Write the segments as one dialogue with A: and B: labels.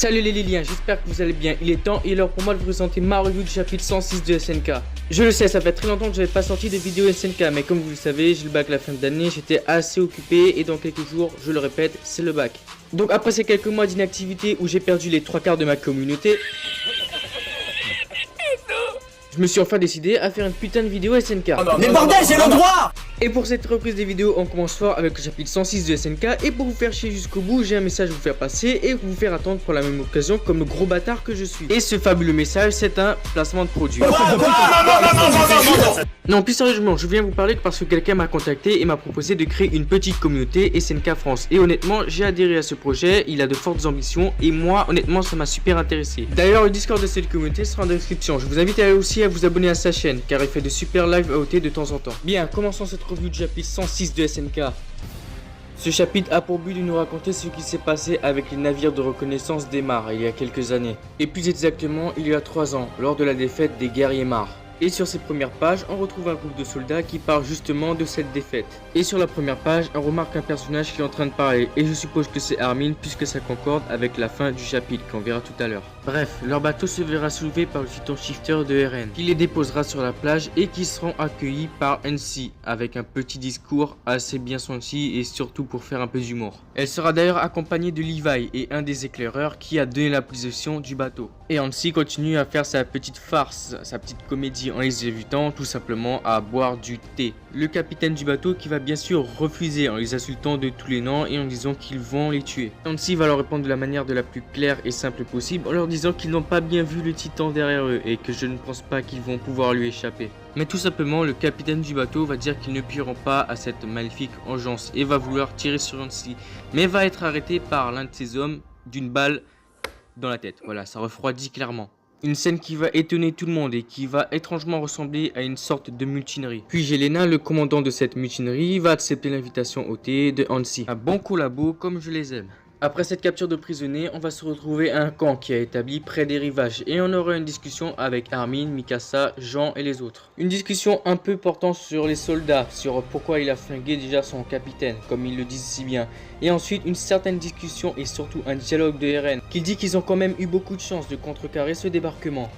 A: Salut les Liliens, j'espère que vous allez bien. Il est temps et l'heure pour moi de vous présenter ma review du chapitre 106 de SNK. Je le sais, ça fait très longtemps que j'avais pas sorti de vidéo SNK, mais comme vous le savez, j'ai le bac à la fin d'année, j'étais assez occupé et dans quelques jours, je le répète, c'est le bac. Donc après ces quelques mois d'inactivité où j'ai perdu les 3/4 de ma communauté, je me suis enfin décidé à faire une putain de vidéo SNK.
B: Mais bordel, j'ai le droit!
A: Et pour cette reprise des vidéos, on commence fort avec le chapitre 106 de SNK. Et pour vous faire chier jusqu'au bout, j'ai un message à vous faire passer et vous faire attendre pour la même occasion comme le gros bâtard que je suis. Et ce fabuleux message, c'est un placement de produit. Non, plus sérieusement, je viens vous parler parce que quelqu'un m'a contacté et m'a proposé de créer une petite communauté SNK France. Et honnêtement, j'ai adhéré à ce projet, il a de fortes ambitions et moi, honnêtement, ça m'a super intéressé. D'ailleurs, le Discord de cette communauté sera en description. Je vous invite aussi à vous abonner à sa chaîne car il fait de super lives AOT de temps en temps. Bien, commençons cette review du chapitre 106 de SNK. Ce chapitre a pour but de nous raconter ce qui s'est passé avec les navires de reconnaissance des Mars il y a quelques années. Et plus exactement, il y a 3 ans, lors de la défaite des guerriers Mars. Et sur ces premières pages, on retrouve un groupe de soldats qui parle justement de cette défaite. Et sur la première page, on remarque un personnage qui est en train de parler. Et je suppose que c'est Armin puisque ça concorde avec la fin du chapitre qu'on verra tout à l'heure. Bref, leur bateau se verra soulevé par le Titan Shifter de RN, qui les déposera sur la plage et qui seront accueillis par NC avec un petit discours assez bien senti et surtout pour faire un peu d'humour. Elle sera d'ailleurs accompagnée de Levi et un des éclaireurs qui a donné la position du bateau. Et NC continue à faire sa petite farce, sa petite comédie en les invitant tout simplement à boire du thé. Le capitaine du bateau qui va bien sûr refuser en les insultant de tous les noms et en disant qu'ils vont les tuer. NC va leur répondre de la manière de la plus claire et simple possible en leur disant qu'ils n'ont pas bien vu le titan derrière eux et que je ne pense pas qu'ils vont pouvoir lui échapper. Mais tout simplement, le capitaine du bateau va dire qu'ils ne pieront pas à cette maléfique engeance et va vouloir tirer sur NC, mais va être arrêté par l'un de ses hommes d'une balle dans la tête. Voilà, ça refroidit clairement. Une scène qui va étonner tout le monde et qui va étrangement ressembler à une sorte de mutinerie. Puis Jelena, le commandant de cette mutinerie, va accepter l'invitation au thé de NC. Un bon collabo comme je les aime. Après cette capture de prisonniers, on va se retrouver à un camp qui est établi près des rivages et on aura une discussion avec Armin, Mikasa, Jean et les autres. Une discussion un peu portant sur les soldats, sur pourquoi il a flingué déjà son capitaine, comme ils le disent si bien. Et ensuite une certaine discussion et surtout un dialogue de RN qui dit qu'ils ont quand même eu beaucoup de chance de contrecarrer ce débarquement.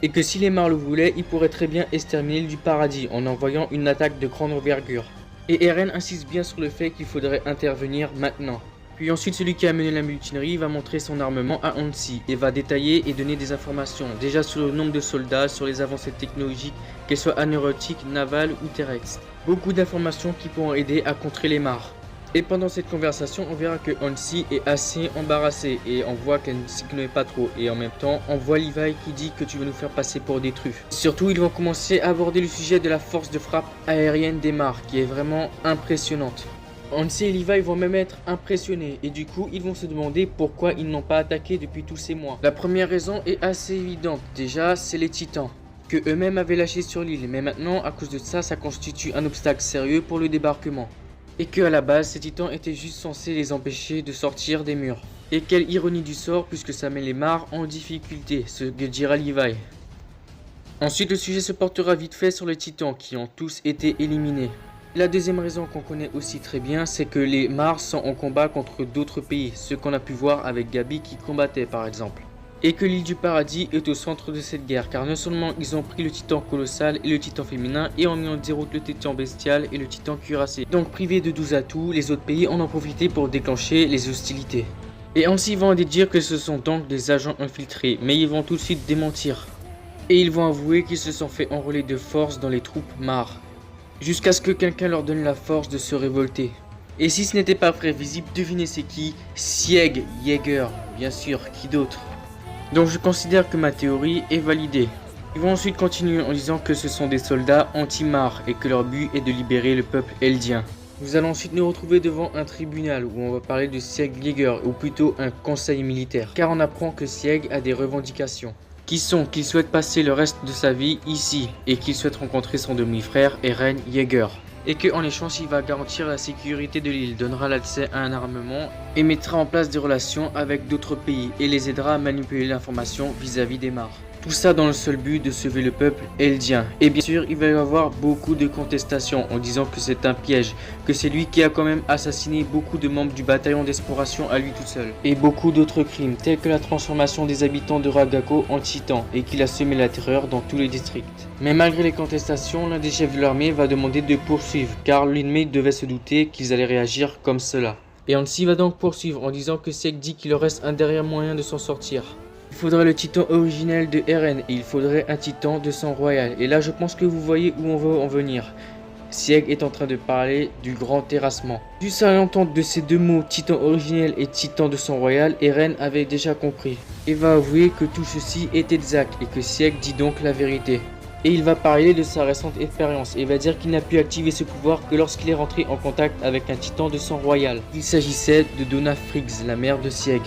A: Et que si les Mars le voulaient, ils pourraient très bien exterminer l'île du paradis en envoyant une attaque de grande envergure. Et RN insiste bien sur le fait qu'il faudrait intervenir maintenant. Puis ensuite, celui qui a mené la mutinerie va montrer son armement à NC et va détailler et donner des informations, déjà sur le nombre de soldats, sur les avancées technologiques, qu'elles soient aéronautiques, navales ou terrestres. Beaucoup d'informations qui pourront aider à contrer les Mars. Et pendant cette conversation, on verra que NC est assez embarrassé et on voit qu'elle ne s'y connaît pas trop. Et en même temps, on voit Levi qui dit que tu veux nous faire passer pour des truffes. Surtout, ils vont commencer à aborder le sujet de la force de frappe aérienne des Mars, qui est vraiment impressionnante. NC et Levi vont même être impressionnés et du coup ils vont se demander pourquoi ils n'ont pas attaqué depuis tous ces mois. La première raison est assez évidente, déjà c'est les titans que eux-mêmes avaient lâchés sur l'île, mais maintenant à cause de ça, ça constitue un obstacle sérieux pour le débarquement. Et que à la base ces titans étaient juste censés les empêcher de sortir des murs. Et quelle ironie du sort puisque ça met les Mars en difficulté, ce que dira Levi. Ensuite le sujet se portera vite fait sur les titans qui ont tous été éliminés. La deuxième raison qu'on connaît aussi très bien, c'est que les Mars sont en combat contre d'autres pays, ce qu'on a pu voir avec Gabi qui combattait par exemple. Et que l'île du paradis est au centre de cette guerre, car non seulement ils ont pris le titan colossal et le titan féminin et ont mis en déroute le titan bestial et le titan cuirassé. Donc privés de 12 atouts, les autres pays en ont profité pour déclencher les hostilités. Et ainsi ils vont dire que ce sont donc des agents infiltrés, mais ils vont tout de suite démentir. Et ils vont avouer qu'ils se sont fait enrôler de force dans les troupes Mars. Jusqu'à ce que quelqu'un leur donne la force de se révolter. Et si ce n'était pas prévisible, devinez c'est qui? Sieg Jaeger, bien sûr, qui d'autre? Donc je considère que ma théorie est validée. Ils vont ensuite continuer en disant que ce sont des soldats anti-Mars et que leur but est de libérer le peuple eldien. Nous allons ensuite nous retrouver devant un tribunal où on va parler de Sieg Jaeger, ou plutôt un conseil militaire, car on apprend que Sieg a des revendications. Qui sont qu'il souhaite passer le reste de sa vie ici et qu'il souhaite rencontrer son demi-frère Eren Jaeger. Et qu'en échange il va garantir la sécurité de l'île, donnera l'accès à un armement et mettra en place des relations avec d'autres pays et les aidera à manipuler l'information vis-à-vis des Mars. Tout ça dans le seul but de sauver le peuple eldien. Et bien sûr, il va y avoir beaucoup de contestations en disant que c'est un piège, que c'est lui qui a quand même assassiné beaucoup de membres du bataillon d'exploration à lui tout seul. Et beaucoup d'autres crimes, tels que la transformation des habitants de Ragako en titans et qu'il a semé la terreur dans tous les districts. Mais malgré les contestations, l'un des chefs de l'armée va demander de poursuivre, car l'ennemi devait se douter qu'ils allaient réagir comme cela. Et Hansi va donc poursuivre en disant que Sieg dit qu'il leur reste un dernier moyen de s'en sortir. Il faudrait le titan originel de Eren et il faudrait un titan de sang royal. Et là je pense que vous voyez où on veut en venir. Sieg est en train de parler du grand terrassement. Juste à l'entente de ces deux mots, titan originel et titan de sang royal, Eren avait déjà compris. Et va avouer que tout ceci est exact et que Sieg dit donc la vérité. Et il va parler de sa récente expérience et va dire qu'il n'a pu activer ce pouvoir que lorsqu'il est rentré en contact avec un titan de sang royal. Il s'agissait de Donna Friggs, la mère de Sieg.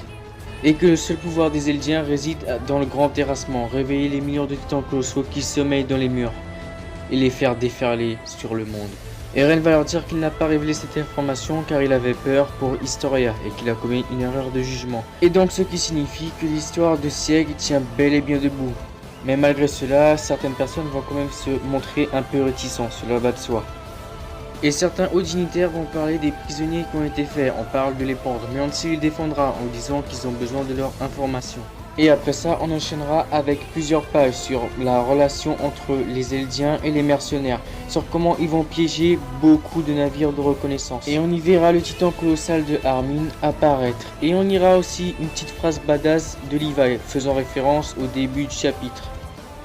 A: Et que le seul pouvoir des Eldiens réside dans le grand terrassement, réveiller les millions de titans colossaux qui sommeillent dans les murs et les faire déferler sur le monde. Eren va leur dire qu'il n'a pas révélé cette information car il avait peur pour Historia et qu'il a commis une erreur de jugement. Et donc ce qui signifie que l'histoire de Sieg tient bel et bien debout. Mais malgré cela, certaines personnes vont quand même se montrer un peu réticents, cela va de soi. Et certains hauts dignitaires vont parler des prisonniers qui ont été faits, on parle de les pendre, mais Hansi les défendra en disant qu'ils ont besoin de leur information. Et après ça, on enchaînera avec plusieurs pages sur la relation entre les Eldiens et les mercenaires, sur comment ils vont piéger beaucoup de navires de reconnaissance. Et on y verra le titan colossal de Armin apparaître. Et on ira aussi une petite phrase badass de Levi, faisant référence au début du chapitre.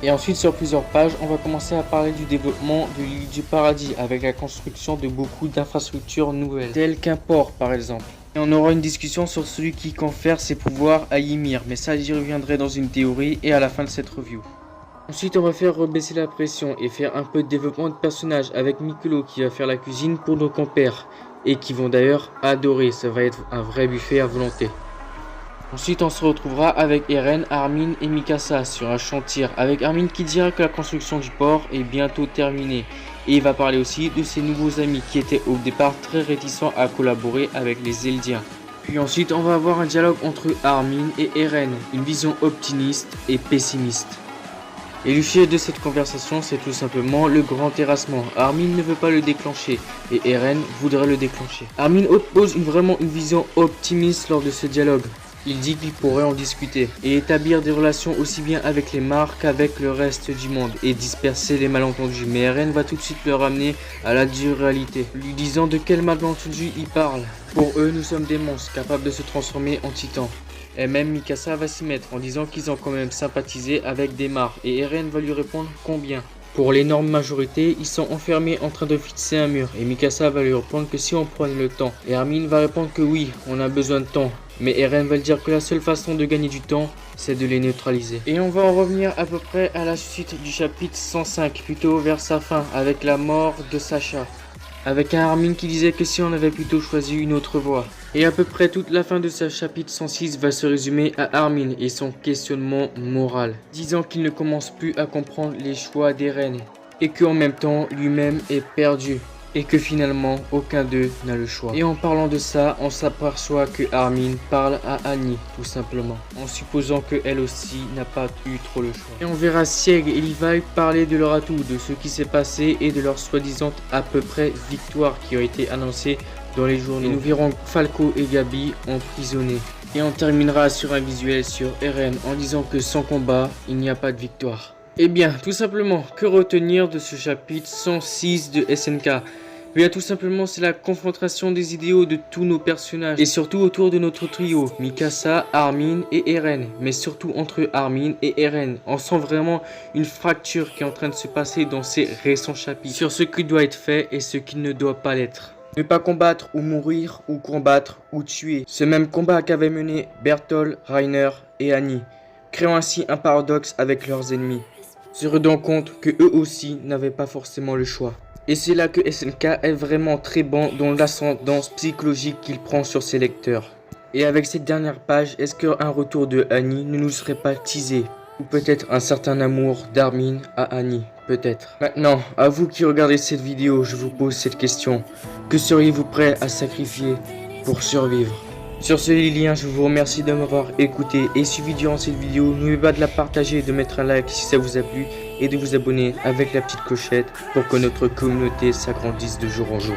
A: Et ensuite sur plusieurs pages, on va commencer à parler du développement de l'île du paradis avec la construction de beaucoup d'infrastructures nouvelles, telles qu'un port par exemple. Et on aura une discussion sur celui qui confère ses pouvoirs à Ymir, mais ça j'y reviendrai dans une théorie et à la fin de cette review. Ensuite on va faire rebaisser la pression et faire un peu de développement de personnages avec Mikolo qui va faire la cuisine pour nos compères et qui vont d'ailleurs adorer, ça va être un vrai buffet à volonté. Ensuite on se retrouvera avec Eren, Armin et Mikasa sur un chantier, avec Armin qui dira que la construction du port est bientôt terminée. Et il va parler aussi de ses nouveaux amis qui étaient au départ très réticents à collaborer avec les Eldiens. Puis ensuite on va avoir un dialogue entre Armin et Eren, une vision optimiste et pessimiste. Et le sujet de cette conversation c'est tout simplement le grand terrassement. Armin ne veut pas le déclencher et Eren voudrait le déclencher. Armin oppose vraiment une vision optimiste lors de ce dialogue. Il dit qu'il pourrait en discuter et établir des relations aussi bien avec les Mards qu'avec le reste du monde et disperser les malentendus. Mais Eren va tout de suite le ramener à la dure réalité, lui disant de quel malentendu il parle. Pour eux, nous sommes des monstres capables de se transformer en titans. Et même Mikasa va s'y mettre en disant qu'ils ont quand même sympathisé avec des Mards et Eren va lui répondre combien. Pour l'énorme majorité, ils sont enfermés en train de fixer un mur et Mikasa va lui répondre que si on prenait le temps. Et Armin va répondre que oui, on a besoin de temps. Mais Eren va lui dire que la seule façon de gagner du temps, c'est de les neutraliser. Et on va en revenir à peu près à la suite du chapitre 105, plutôt vers sa fin, avec la mort de Sasha. Avec un Armin qui disait que si on avait plutôt choisi une autre voie. Et à peu près toute la fin de ce chapitre 106 va se résumer à Armin et son questionnement moral, disant qu'il ne commence plus à comprendre les choix d'Eren et qu'en même temps lui-même est perdu. Et que finalement, aucun d'eux n'a le choix. Et en parlant de ça, on s'aperçoit que Armin parle à Annie, tout simplement. En supposant qu'elle aussi n'a pas eu trop le choix. Et on verra Sieg et Levi parler de leur atout, de ce qui s'est passé et de leur soi-disant à peu près victoire qui ont été annoncées dans les journaux. Et nous verrons Falco et Gabi emprisonnés. Et on terminera sur un visuel sur Eren en disant que sans combat, il n'y a pas de victoire. Eh bien, tout simplement, que retenir de ce chapitre 106 de SNK ? Bien tout simplement c'est la confrontation des idéaux de tous nos personnages et surtout autour de notre trio, Mikasa, Armin et Eren, mais surtout entre Armin et Eren. On sent vraiment une fracture qui est en train de se passer dans ces récents chapitres sur ce qui doit être fait et ce qui ne doit pas l'être. Ne pas combattre ou mourir ou combattre ou tuer. Ce même combat qu'avaient mené Bertholdt, Reiner et Annie, créant ainsi un paradoxe avec leurs ennemis, se rendant compte que eux aussi n'avaient pas forcément le choix. Et c'est là que SNK est vraiment très bon dans l'ascendance psychologique qu'il prend sur ses lecteurs. Et avec cette dernière page, est-ce qu'un retour de Annie ne nous serait pas teasé? Ou peut-être un certain amour d'Armin à Annie, peut-être. Maintenant, à vous qui regardez cette vidéo, je vous pose cette question. Que seriez-vous prêt à sacrifier pour survivre? Sur ce les liens, je vous remercie de m'avoir écouté et suivi durant cette vidéo. N'oubliez pas de la partager, de mettre un like si ça vous a plu et de vous abonner avec la petite clochette pour que notre communauté s'agrandisse de jour en jour.